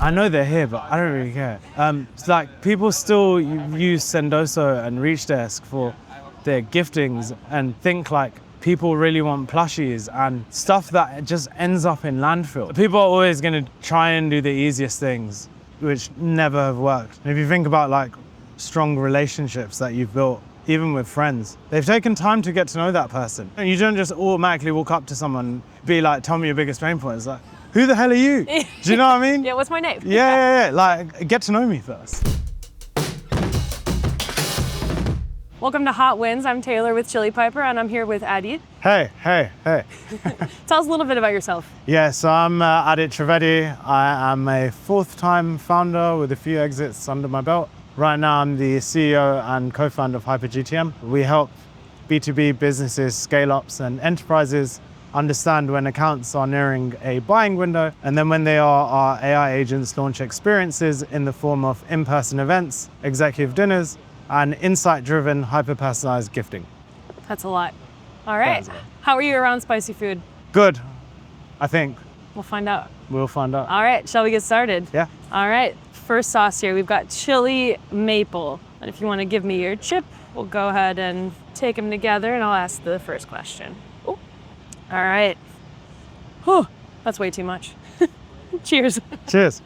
I know they're here, but I don't really care. It's like people still use Sendoso and ReachDesk for their giftings and think like people really want plushies and stuff that just ends up in landfill. People are always going to try and do the easiest things, which never have worked. And if you think about like strong relationships that you've built, even with friends, they've taken time to get to know that person. And you don't just automatically walk up to someone, be like, tell me your biggest pain point. It's like, who the hell are you? Do you know what I mean? Yeah, what's my name? Yeah. Like, get to know me first. Welcome to Hot Wins. I'm Taylor with Chili Piper, and I'm here with Adit. Hey. Tell us a little bit about yourself. Yes, I'm Adit Trivedi. I am a fourth-time founder with a few exits under my belt. Right now, I'm the CEO and co-founder of HyperGTM. We help B2B businesses, scale-ups and enterprises understand when accounts are nearing a buying window, and then when they are, our AI agents launch experiences in the form of in-person events, executive dinners, and insight-driven, hyper-personalized gifting. That's a lot. All right. How are you around spicy food? Good, I think. We'll find out. We'll find out. All right, shall we get started? Yeah. All right, first sauce here, we've got chili maple. And if you want to give me your chip, we'll go ahead and take them together and I'll ask the first question. Ooh. All right. Whew, that's way too much. Cheers. Cheers.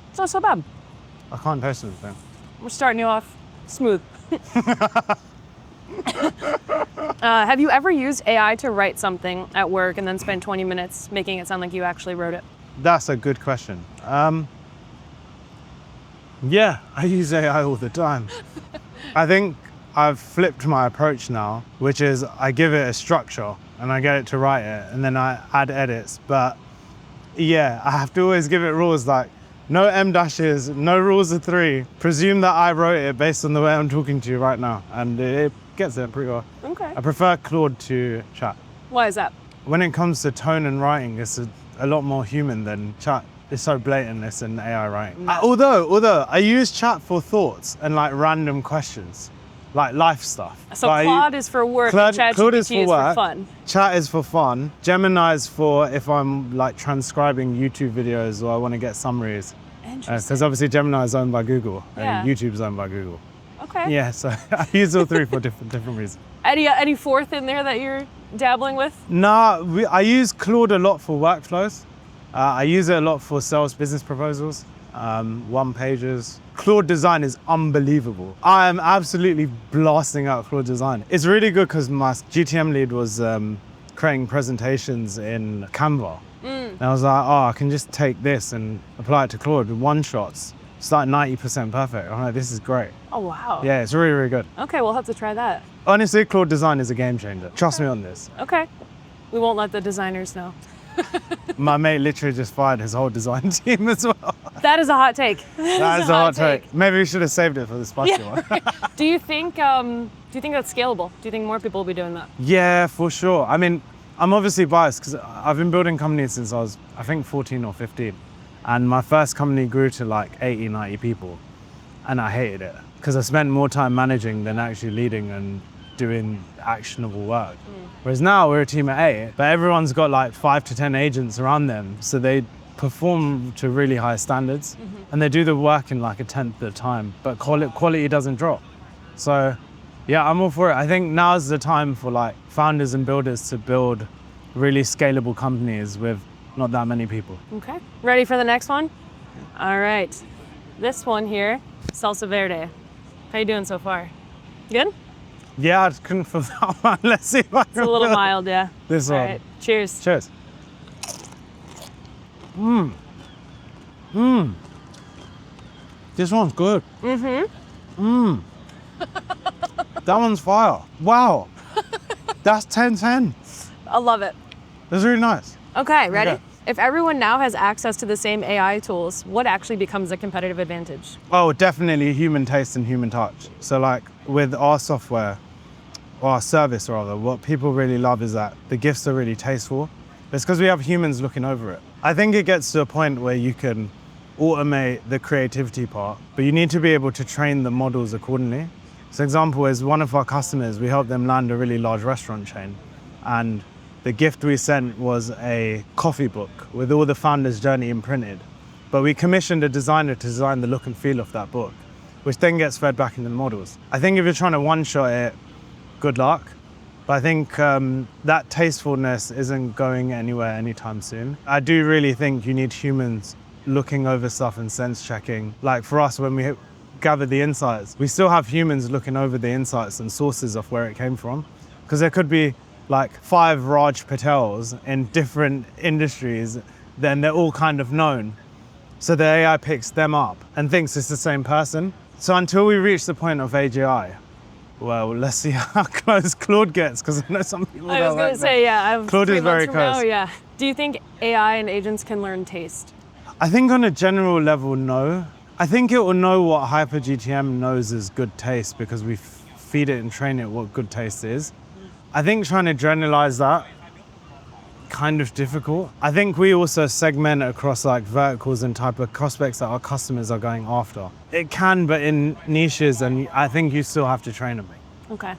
It's not so bad. I can't taste anything. We're starting you off smooth. Have you ever used AI to write something at work and then spend 20 minutes making it sound like you actually wrote it? That's a good question. Yeah, I use AI all the time. I think I've flipped my approach now, which is I give it a structure and I get it to write it and then I add edits. But yeah, I have to always give it rules like no M dashes, no rules of three. Presume that I wrote it based on the way I'm talking to you right now. And it gets there pretty well. Okay. I prefer Claude to chat. Why is that? When it comes to tone and writing, it's a lot more human than chat. It's so blatant, it's in AI writing. Although I use chat for thoughts and like random questions, like life stuff. So Claude is for work and Claude is ChatGPT is for fun. Chat is for fun. Gemini is for if I'm like transcribing YouTube videos or I want to get summaries. Interesting. Because obviously Gemini is owned by Google Yeah. and YouTube is owned by Google. Okay. Yeah, so I use all three for different reasons. Any fourth in there that you're dabbling with? Nah, I use Claude a lot for workflows. I use it a lot for sales business proposals, one pages. Claude Design is unbelievable. I am absolutely blasting out Claude Design. It's really good because my GTM lead was creating presentations in Canva. And I was like, I can just take this and apply it to Claude with one shots. It's like 90% perfect. I'm like, this is great. Oh, wow. Yeah, it's really, really good. Okay, we'll have to try that. Honestly, Claude Design is a game changer. Trust me on this. Okay. We won't let the designers know. My mate literally just fired his whole design team as well. That is a hot take. That is a hot take. Maybe we should have saved it for the spicy one. Do you think that's scalable? Do you think more people will be doing that? Yeah, for sure. I mean, I'm obviously biased because I've been building companies since I was, I think, 14 or 15. And my first company grew to like 80, 90 people. And I hated it because I spent more time managing than actually leading and doing actionable work. Whereas now we're a team of 8, but everyone's got like 5 to 10 agents around them. So they perform to really high standards and they do the work in like 1/10 of the time, but quality doesn't drop. So yeah, I'm all for it. I think now's the time for like founders and builders to build really scalable companies with not that many people. Okay. Ready for the next one? All right. This one here, salsa verde. How you doing so far? Good? Yeah, I just couldn't feel that one. Let's see if I can It's a little feel mild, yeah. this All one. right. Cheers. Cheers. This one's good. That one's fire. Wow. That's 10/10. I love it. That's really nice. Okay, ready? Okay. If everyone now has access to the same AI tools, what actually becomes a competitive advantage? Oh, definitely human taste and human touch. So like with our software, or our service rather, what people really love is that the gifts are really tasteful. It's because we have humans looking over it. I think it gets to a point where you can automate the creativity part, but you need to be able to train the models accordingly. So example is one of our customers, we helped them land a really large restaurant chain and the gift we sent was a coffee book with all the founder's journey imprinted. But we commissioned a designer to design the look and feel of that book, which then gets fed back into the models. I think if you're trying to one-shot it, good luck. But I think that tastefulness isn't going anywhere anytime soon. I do really think you need humans looking over stuff and sense checking. Like for us, when we gather the insights, we still have humans looking over the insights and sources of where it came from. Because there could be like 5 Raj Patels in different industries, then they're all kind of known. So the AI picks them up and thinks it's the same person. So until we reach the point of AGI, well, let's see how close Claude gets, because I know some people I was going to say, yeah. Claude is very close. Now, yeah. Do you think AI and agents can learn taste? I think on a general level, no. I think it will know what HyperGTM knows is good taste because we feed it and train it what good taste is. I think trying to generalize that, kind of difficult. I think we also segment across like verticals and type of prospects that our customers are going after. It can, but in niches, and I think you still have to train them. Okay.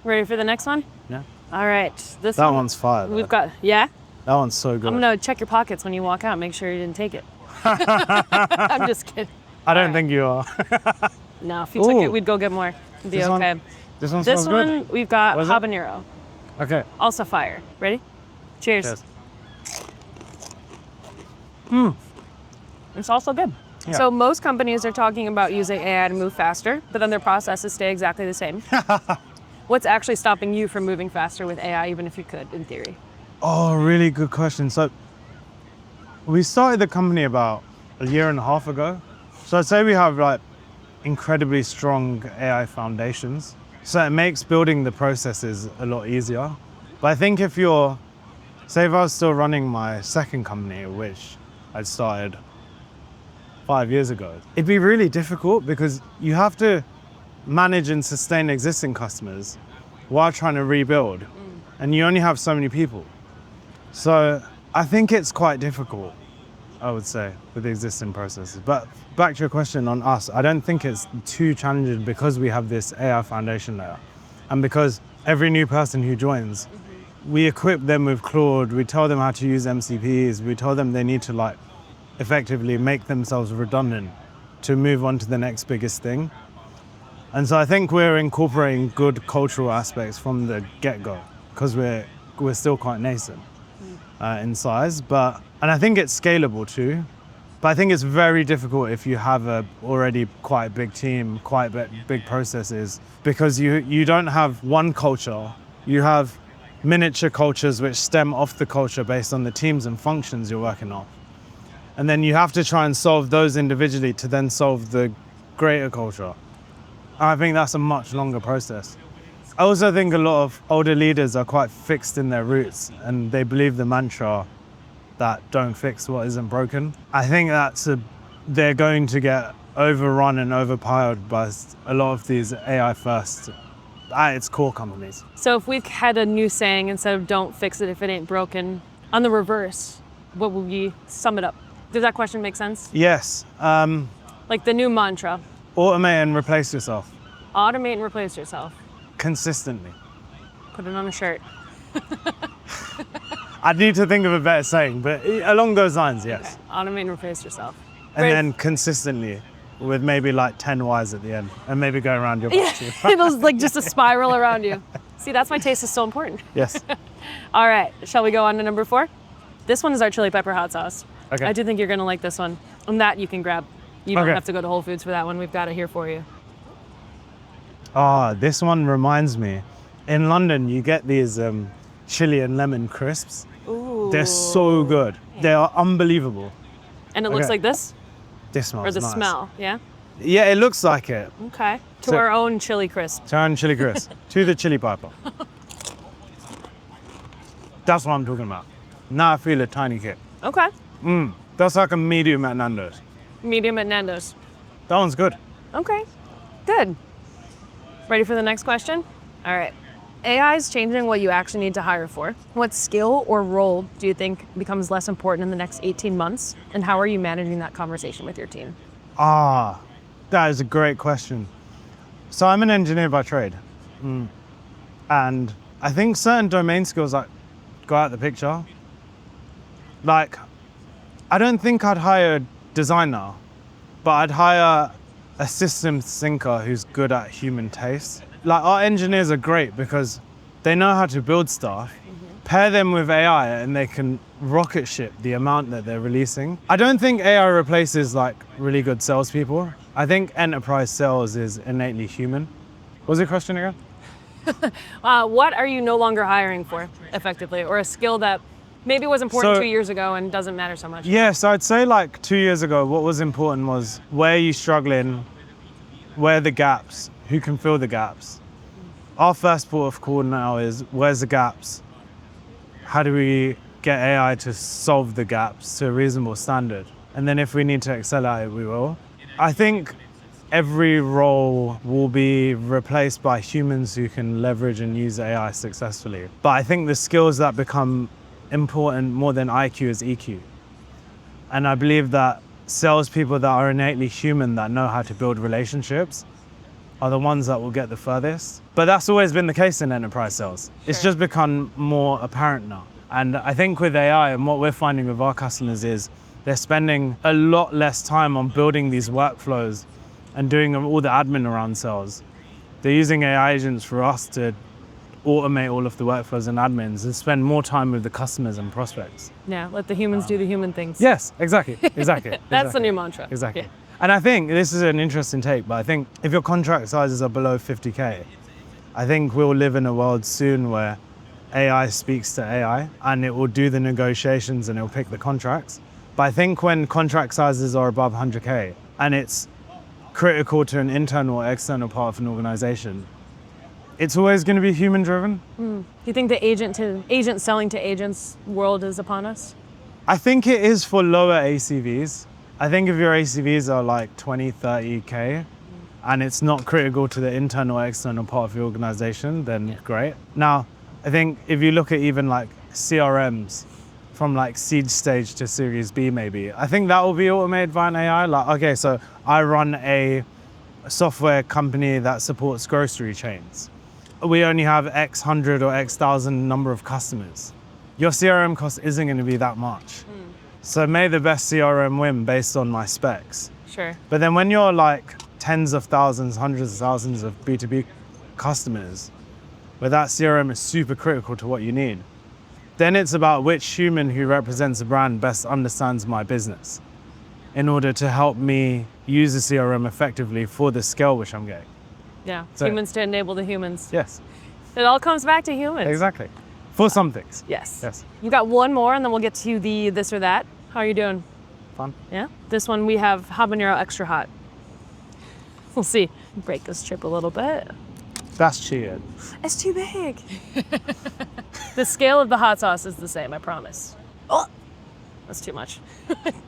Ready for the next one? Yeah. All right. That one's fire. We've got, yeah? That one's so good. I'm gonna check your pockets when you walk out, make sure you didn't take it. I'm just kidding. I don't think you are. No, if you took it, we'd go get more. It'd be okay. This one This smells one, good. we've got habanero. Okay. Also fire. Ready? Cheers. It's also good. Yeah. So most companies are talking about using AI to move faster, but then their processes stay exactly the same. What's actually stopping you from moving faster with AI, even if you could, in theory? Oh, really good question. So we started the company about a year and a half ago. So I'd say we have like incredibly strong AI foundations. So it makes building the processes a lot easier. But I think if you're, say if I was still running my second company, which I'd started 5 years ago, it'd be really difficult because you have to manage and sustain existing customers while trying to rebuild. And you only have so many people. So I think it's quite difficult, I would say, with the existing processes. But back to your question on us, I don't think it's too challenging because we have this AI foundation layer. And because every new person who joins, we equip them with Claude, we tell them how to use MCPs, we tell them they need to like effectively make themselves redundant to move on to the next biggest thing. And so I think we're incorporating good cultural aspects from the get-go because we're still quite nascent in size, and I think it's scalable too. But I think it's very difficult if you have a already quite big team, quite big processes, because you don't have one culture, you have miniature cultures which stem off the culture based on the teams and functions you're working on. And then you have to try and solve those individually to then solve the greater culture. I think that's a much longer process. I also think a lot of older leaders are quite fixed in their roots and they believe the mantra that don't fix what isn't broken. I think they're going to get overrun and overpowered by a lot of these AI first at its core companies. So if we had a new saying instead of don't fix it if it ain't broken, on the reverse, what would we sum it up? Does that question make sense? Yes. Like the new mantra. Automate and replace yourself. Automate and replace yourself. Consistently. Put it on a shirt. I need to think of a better saying, but along those lines, yes. Okay. Automate and replace yourself. And then consistently, with maybe like 10 Ys at the end, and maybe go around your back too. It'll like just a spiral around you. See, that's why taste is so important. Yes. All right, shall we go on to number 4? This one is our chili pepper hot sauce. Okay. I do think you're gonna like this one. And that you can grab. You don't have to go to Whole Foods for that one. We've got it here for you. This one reminds me. In London, you get these chili and lemon crisps. Ooh. They're so good. They are unbelievable. And it looks like this? This smells Or the nice. smell, yeah? Yeah, it looks like it. Okay. To So- our own chili crisp. Turn chili crisp to the chili pepper. That's what I'm talking about. Now I feel a tiny kick. Okay. That's like a medium at Nando's. Medium at Nando's. That one's good. Okay. Good. Ready for the next question? All right. AI is changing what you actually need to hire for. What skill or role do you think becomes less important in the next 18 months? And how are you managing that conversation with your team? That is a great question. So I'm an engineer by trade. And I think certain domain skills like go out the picture. Like, I don't think I'd hire a designer, but I'd hire a systems thinker who's good at human taste. Like, our engineers are great because they know how to build stuff. Pair them with AI and they can rocket ship the amount that they're releasing. I don't think AI replaces like really good salespeople. I think enterprise sales is innately human. What was your question again? What are you no longer hiring for effectively, or a skill that maybe was important So- 2 years ago and doesn't matter so much? Yeah, so I'd say like 2 years ago, what was important was where are you struggling, where are the gaps, who can fill the gaps. Our first port of call now is where's the gaps? How do we get AI to solve the gaps to a reasonable standard? And then if we need to excel at it, we will. I think every role will be replaced by humans who can leverage and use AI successfully. But I think the skills that become important more than IQ is EQ. And I believe that salespeople that are innately human, that know how to build relationships, are the ones that will get the furthest. But that's always been the case in enterprise sales. It's just become more apparent now. And I think with AI and what we're finding with our customers is they're spending a lot less time on building these workflows and doing all the admin around sales. They're using AI agents for us to automate all of the workflows and admins and spend more time with the customers and prospects. Yeah, let the humans do the human things. Yes, exactly. That's the new mantra. Exactly. Yeah. And I think this is an interesting take, but I think if your contract sizes are below 50K, I think we'll live in a world soon where AI speaks to AI and it will do the negotiations and it'll pick the contracts. But I think when contract sizes are above 100K and it's critical to an internal or external part of an organization, it's always going to be human driven. Do you think the agent selling to agents world is upon us? I think it is for lower ACVs. I think if your ACVs are like 20, 30K and it's not critical to the internal or external part of your organization, then great. Now, I think if you look at even like CRMs from like seed stage to series B maybe, I think that will be automated by an AI. Like, okay, so I run a software company that supports grocery chains. We only have X hundred or X thousand number of customers. Your CRM cost isn't going to be that much. So may the best CRM win based on my specs. Sure. But then when you're like tens of thousands, hundreds of thousands of B2B customers, where that CRM is super critical to what you need, then it's about which human who represents a brand best understands my business in order to help me use the CRM effectively for the scale which I'm getting. Yeah, So- humans to enable the humans. Yes, It all comes back to humans. exactly. For some things. Yes. Yes. You got one more and then we'll get to the this or that. How are you doing? Fun. Yeah? This one we have habanero extra hot. We'll see. Break this chip a little bit. That's cheated. It's too big. The scale of the hot sauce is the same, I promise. Oh, that's too much.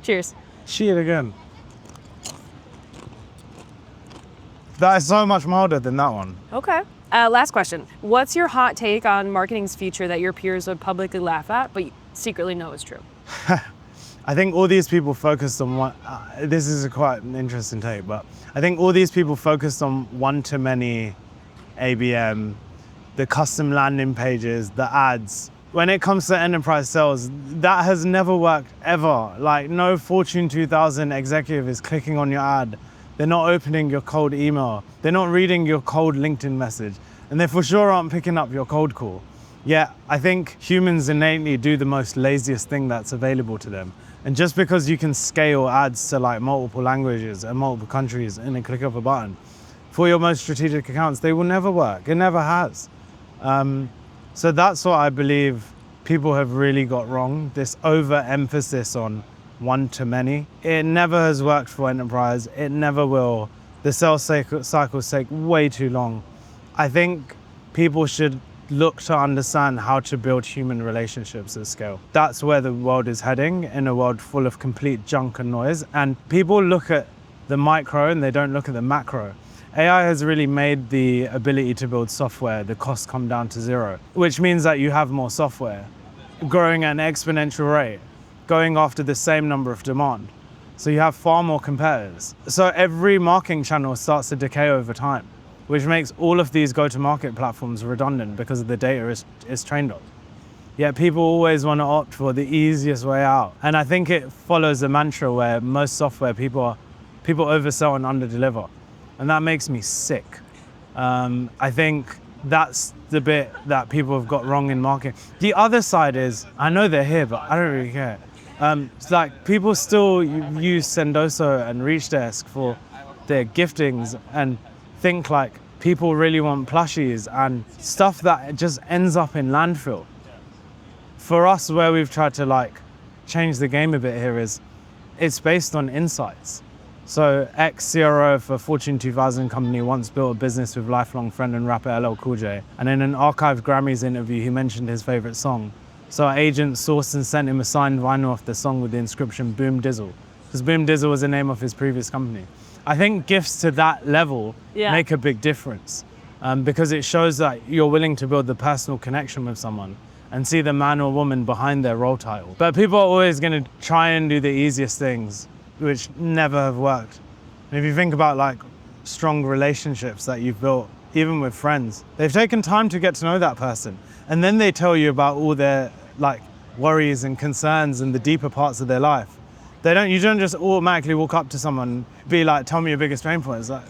Cheers. Cheated again. That is so much milder than that one. Okay. Last question. What's your hot take on marketing's feature that your peers would publicly laugh at, but secretly know is true? I think all these people focused on one, this is quite an interesting take, but I think all these people focused on one-to-many ABM, the custom landing pages, the ads. When it comes to enterprise sales, that has never worked ever. Like no Fortune 2000 executive is clicking on your ad. They're not opening your cold email. They're not reading your cold LinkedIn message. And they for sure aren't picking up your cold call. Yet, I think humans innately do the most laziest thing that's available to them. And just because you can scale ads to like multiple languages and multiple countries in a click of a button, for your most strategic accounts, they will never work. It never has. So that's what I believe people have really got wrong, this overemphasis on one-to-many. It never has worked for enterprise. It never will. The sales cycles take way too long. I think people should look to understand how to build human relationships at scale. That's where the world is heading, in a world full of complete junk and noise. And people look at the micro and they don't look at the macro. AI has really made the ability to build software, the costs come down to zero, which means that you have more software growing at an exponential rate, going after the same number of demand. So you have far more competitors. So every marketing channel starts to decay over time, which makes all of these go-to-market platforms redundant because of the data is trained on. Yet people always want to opt for the easiest way out. And I think it follows a mantra where most software people oversell and underdeliver. And that makes me sick. I think that's the bit that people have got wrong in marketing. The other side is, I know they're here, but I don't really care. It's like people still use Sendoso and ReachDesk for their giftings and think like people really want plushies and stuff that just ends up in landfill. For us, where we've tried to like change the game a bit here is, it's based on insights. So ex-CRO for Fortune 2000 company once built a business with lifelong friend and rapper LL Cool J. And in an archived Grammys interview, he mentioned his favorite song. So our agent sourced and sent him a signed vinyl of the song with the inscription Boom Dizzle, because Boom Dizzle was the name of his previous company. I think gifts to that level make a big difference, because it shows that you're willing to build the personal connection with someone and see the man or woman behind their role title. But people are always going to try and do the easiest things, which never have worked. And if you think about like strong relationships that you've built, even with friends, they've taken time to get to know that person. And then they tell you about all their like worries and concerns and the deeper parts of their life. You don't just automatically walk up to someone, be like, tell me your biggest pain point. It's like,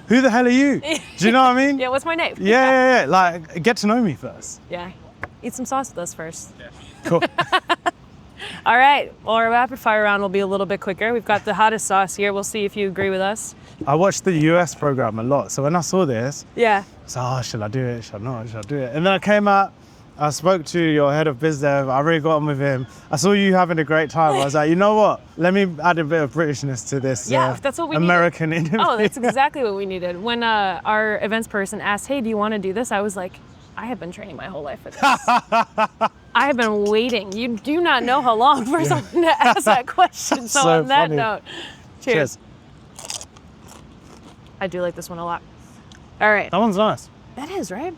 who the hell are you? Do you know what I mean? Yeah, what's my name? Yeah. Like, get to know me first. Yeah. Eat some sauce with us first. Yeah. Cool. All right, well, our rapid fire round will be a little bit quicker. We've got the hottest sauce here. We'll see if you agree with us. I watched the US program a lot. So when I saw this, I was like, oh, should I do it? Should I not? Should I do it? And then I came out, I spoke to your head of biz dev. I really got on with him. I saw you having a great time. I was like, you know what? Let me add a bit of Britishness to this that's what we American interview. Oh, that's exactly what we needed. When our events person asked, hey, do you want to do this? I was like, I have been training my whole life for this. I have been waiting. You do not know how long for someone to ask that question. So on that note, cheers. I do like this one a lot. All right. That one's nice. That is, right?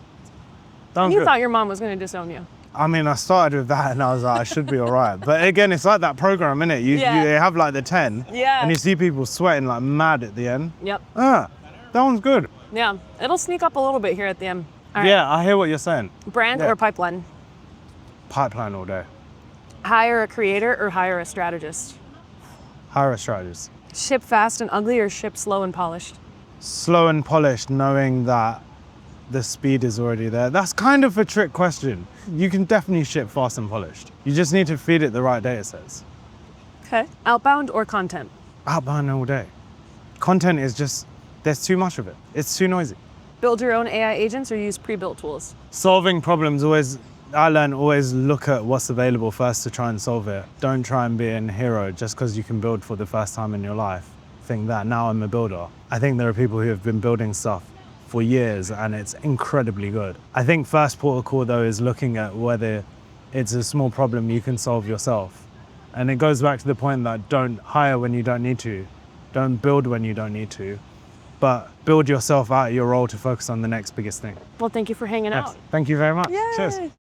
You thought your mom was going to disown you. I mean, I started with that and I was like, I should be all right. But again, it's like that program, innit? You have like the 10 and you see people sweating like mad at the end. Yep. That one's good. Yeah, it'll sneak up a little bit here at the end. All right. Yeah, I hear what you're saying. Brand or pipeline? Pipeline all day. Hire a creator or hire a strategist? Hire a strategist. Ship fast and ugly or ship slow and polished? Slow and polished, knowing that the speed is already there. That's kind of a trick question. You can definitely ship fast and polished. You just need to feed it the right data sets. Okay. Outbound or content? Outbound all day. Content is just, there's too much of it. It's too noisy. Build your own AI agents or use pre-built tools? Solving problems I learned always look at what's available first to try and solve it. Don't try and be a hero just because you can build for the first time in your life. Think that now I'm a builder. I think there are people who have been building stuff for years and it's incredibly good. I think first port of call though is looking at whether it's a small problem you can solve yourself. And it goes back to the point that don't hire when you don't need to. Don't build when you don't need to. But build yourself out of your role to focus on the next biggest thing. Well, thank you for hanging out. Thank you very much. Yay. Cheers.